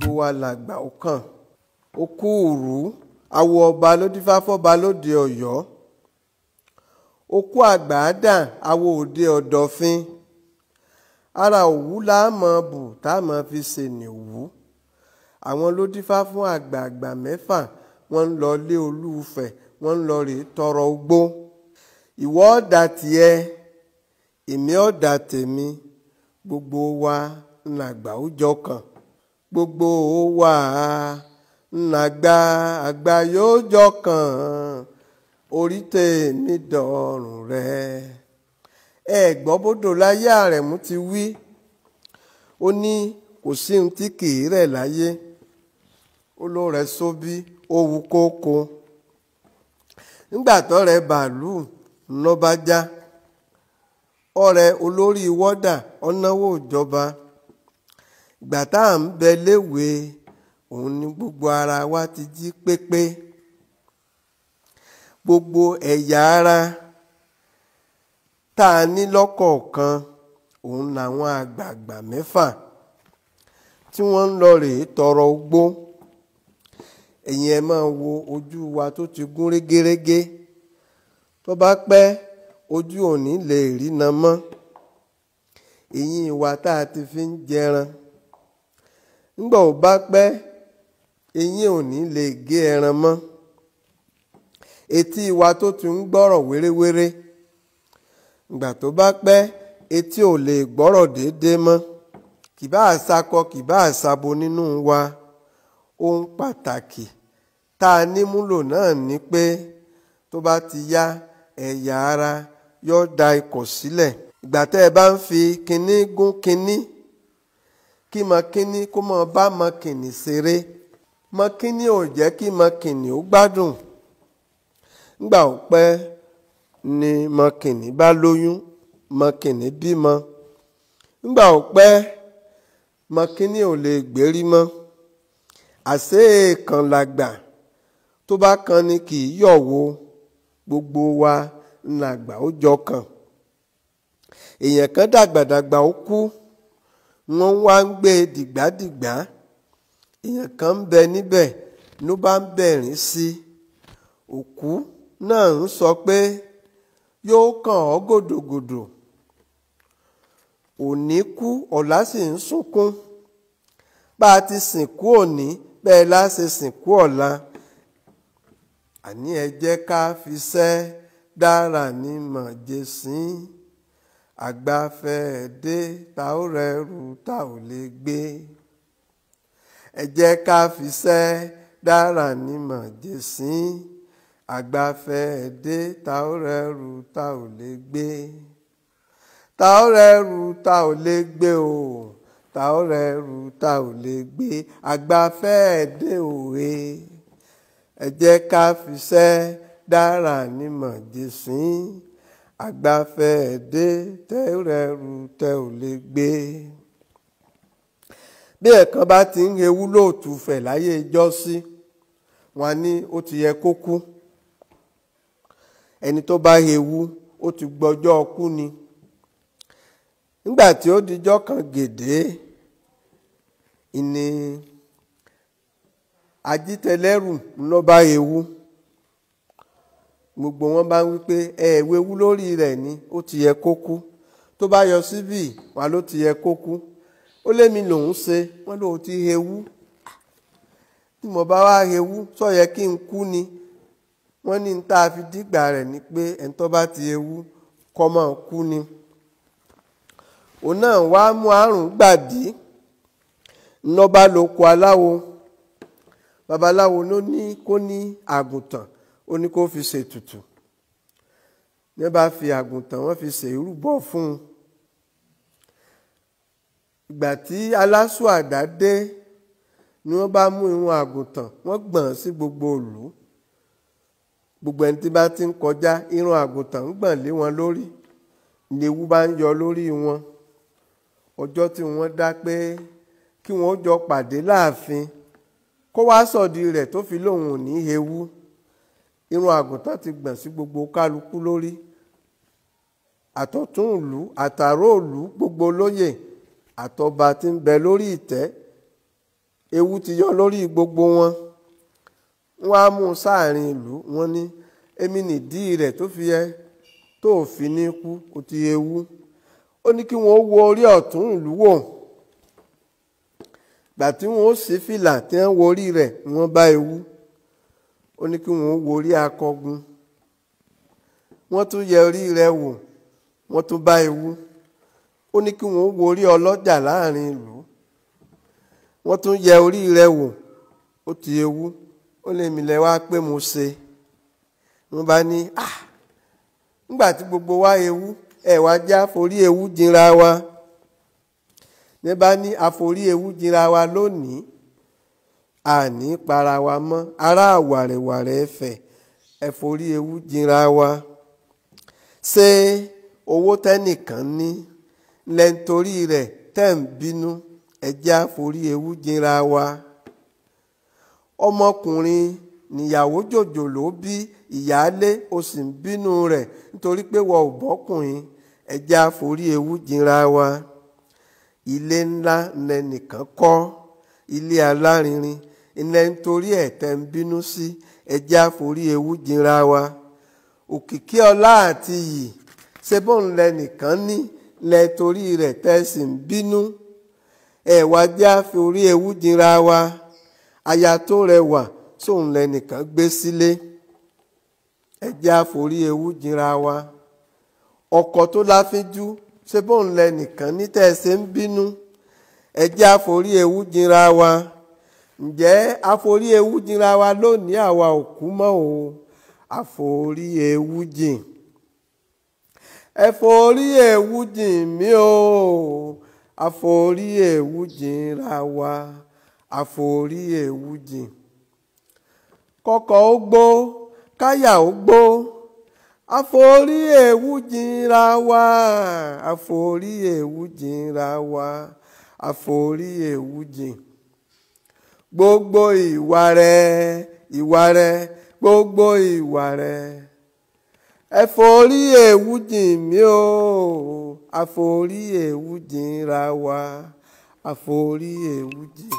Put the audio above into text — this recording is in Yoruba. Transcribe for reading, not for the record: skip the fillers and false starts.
gbogbo wa làgbà ó kàn. Ó kú ìrú awo ọba ló dífá fọ́ba lóde Ọ̀yọ́. Ó kú àgbàdà awo òde Ọ̀dọ̀fin. Ara òwú láàmọ̀ bù táàmọ̀ fi ṣèní òwú. Àwọn ló dífá fún àgbààgbà mẹ́fà wọ́n ń lọ lé Olúfẹ̀ wọ́n ń lọ rè tọrọ ogbó. Ìwọ ọ̀dà tiẹ̀ èmi ọ̀dà tèmi gbogbo wa ńlàgbà ó jọ kàn. Gbogbo wa ńlàgbà àgbà yóò jọ kàn. Orí tèmi dọ̀rùn rẹ̀. Ẹ gbọ́ bódò láyé Àrẹ̀mú ti wí. Ó ní kò sí ohun tí kì í rẹ̀ láyé. Ó ló rẹ̀ sóbí ó wu kókó. Nígbà tó rẹ̀ bàálù ńlọ bá já. Ọ̀rẹ́ olórí wọ́dà ọ̀nàwó ìjọba. Ìgbà tá à ń bẹ léwe òun ni gbogbo ara wa ti jí pépé. Gbogbo ẹ̀yà ara tá a ní lọ́kọ̀ọ̀kan òun làwọn àgbààgbà mẹ́fà tí wọ́n ń lọ rèé tọrọ ogbó. Ẹ̀yin ẹ máa wo ojú wa tó ti gún régérégé. Tó bá pẹ́ ojú òní lè rína mọ́. Eyín wa tá a ti fi ń jẹran. Nígbà ó bá pẹ́ eyín òní lè gé ẹran mọ́. Etí wa tó ti ń gbọ́rọ̀ wéréwéré. Ìgbà tó bá pẹ́ etí ò lè gbọ́rọ̀ déédéé mọ́. Kìbá àsakọ kìbá àsabo nínú wa. Ohun pàtàkì tá a ní múlò náà ni pé tó bá ti yá ẹ̀yà ara yóò da ikọ̀ sílẹ̀. Ìgbà tẹ́ ẹ bá ń fi kinní gún kinní kí mọ̀kínní kó mọ̀ bá mọ̀kìnní ṣeré. Mọ̀kínní ò jẹ́ kí mọ̀kìnní ó gbádùn. Nígbà ó pẹ́ ni mọ̀kìnní bá lóyún mọ̀kìnní bímọ. Nígbà ó pẹ́ mọ̀kínní ò lè gbérí mọ́. Àṣé èèkàn làgbà tó bá kan ni kì í yọ̀ wo. Gbogbo wa ńlàgbà ó jọ kàn. Èèyàn kan dàgbàdàgbà ó kú wọ́n wá ń gbé dìgbàdìgbà. Èèyàn kan ń bẹ níbẹ̀ ló bá ń bẹ̀rín sí. Òkú náà ń sọ pé yóò kàn ọ́ gòdògòdò. Òní kú ọ̀la sì ń sunkún. Bá a ti sìnkú òní bẹ́ẹ̀ la ṣe sìnkú ọ̀la. Àní ẹ jẹ́ ká fiṣẹ́ dára ní mọ̀jẹ̀sín. Àgbàfẹ́ dé ta ó rẹrù ta ò lè gbé. Ẹ jẹ́ ká fiṣẹ́ dára ní mọ̀jẹ̀sín. Àgbàfẹ́ dé ta ó rẹrù ta ò lè gbé. Ta ó rẹrù ta ò lè gbé o. Ta ó rẹrù ta ò lè gbé. Àgbàfẹ́ dé òwe. Ẹ jẹ́ ká fiṣẹ́ dára ní mọ̀jẹ̀sín. Àgbàfẹ́ dé tẹ́ ó rẹrù tẹ́ ò lè gbé. Bí ẹ̀kan bá ti ń hewú lóòtúfẹ̀ láyé ijọ́sí wọn ní ó ti yẹ kó kú. Ẹni tó bá hewú ó ti gbọ́jọ́ kú ni. Nígbà tí ó dijọ́ kan gèdè ìní ajítẹlẹ́rù ló bá hewú. Gbogbo wọn bá ń wí pé ẹ̀ẹ̀wéwú lórí rẹ̀ ni ó ti yẹ kó kú. Tó bá yọ síbì wọn ló ti yẹ kó kú. Ó lémi lòún ṣe wọn lòún ti hewú. Tí mo bá wá hewú sọ yẹ kí n kú ni. Wọ́n ní tá a fi dìgbà rẹ̀ ni pé ẹni tó bá ti hewú kó máa kú ni. Òun náà wá mú àrùn gbàdí ńlọ bá lóko aláwo. Babaláwo ló ní kó ní àgùntàn ó ní kó fi ṣètùtù. Ní bá fi àgùntàn wọ́n fi ṣe ìrúbọ fún un. Ìgbà tí alásùàdá dé ni wọ́n bá mú irun àgùntàn wọ́n gbọ̀n sí gbogbo ìlú. Gbogbo ẹni tí bá ti ń kọjá irun àgùntàn ń gbọ̀n lé wọn lórí. Ìléwú bá ń yọ lórí wọn. Ọjọ́ tí wọ́n dá pé kí wọ́n jọ pàdé láàfin kó wá sọ̀dí rẹ̀ tó fi lóun ò ní hewú. Irun àgùntàn ti gbọ̀n sí gbogbo kálukú lórí. Àtọ̀tún ìlú àtàró ìlú gbogbo olóyè àtọba tí ń bẹ lórí ìtẹ́ ewu ti yọ lórí gbogbo wọn. Wọ́n á mú sáàrin ìlú, wọ́n ní èmi nìdí rẹ̀ tó fi yẹ tó fi ní kú, ó ti ewu. Ó ní kí wọ́n wo orí ọ̀tún ìlú wò. Gbà tí wọ́n ó ṣí fìlà tí wọ́n wo orí rẹ̀, wọ́n bá ewu. Ó ní kí wọ́n wo orí akọgun. Wọ́n tún yẹ orí rẹ̀ wò, wọ́n tún bá ewu. Ó ní kí wọ́n wo orí ọlọ́jà láàrin ìlú. Wọ́n tún yẹ orí rẹ̀ wò, ó ti ewu. Ó lè mi lẹ wá pé mo ṣe. Wọ́n bá ní nígbà tí gbogbo wa ewu, ẹ wá já forí ewu jinra wa. Ní bá ní àforí ewu jinra wa lónìí, àní para wa mọ́, ará wàrẹ̀wàrẹ̀ ẹ̀fẹ̀ ẹ forí ewu jinra wa. Ṣé owó tẹ́nìkan ní lẹ́ntorí rẹ̀ tẹ́ ń bínú, ẹ já forí ewu jinra wa. Ọmọkùnrin níyàwó jòjòló bí ìyáálé, ó sì ń bínú rẹ̀ nítorí pé wọ́n ò bọ́kùnrin, ẹ já forí ewu jinra wa. Ilé ńlá lẹnìkan kọ́, ilé alárinrin, ilẹ̀ nítorí ẹ̀ tẹ́ ń bínú sí, ẹ já forí ewu jinra wa. Òkìkí ọlá àti iyì, ṣé bóun lẹnìkan ní lẹ́torí rẹ̀ tẹ́ sì ń bínú, ẹ wá já forí ewu jinra wa. Aya tó rẹwà sóun lẹnìkan gbé sílé, ẹ já forí ewu jinra wa. Ọkọ tó láfínjú, ṣé bóun lẹnìkan ní tẹ́ ṣe ń bínú, ẹ já forí ewu jinra wa. Ǹjẹ́ àforí ewu jinra wa lónìí àwa ò kú mọ́ o, àforí ewu jìn. Ẹ forí ewu jìn mí o, àforí ewu jinra wa, àforí ewu jìn. Kọ́kọ́ ó gbó, káyà ó gbó, àforí ewu jinra wa, àforí ewu jinra wa, àforí ewu jìn. Gbogbo ìwà rẹ̀, gbogbo ìwà rẹ̀, ẹ forí ewu jìn mí o, àforí ewu jinra wa, àforí ewu jìn.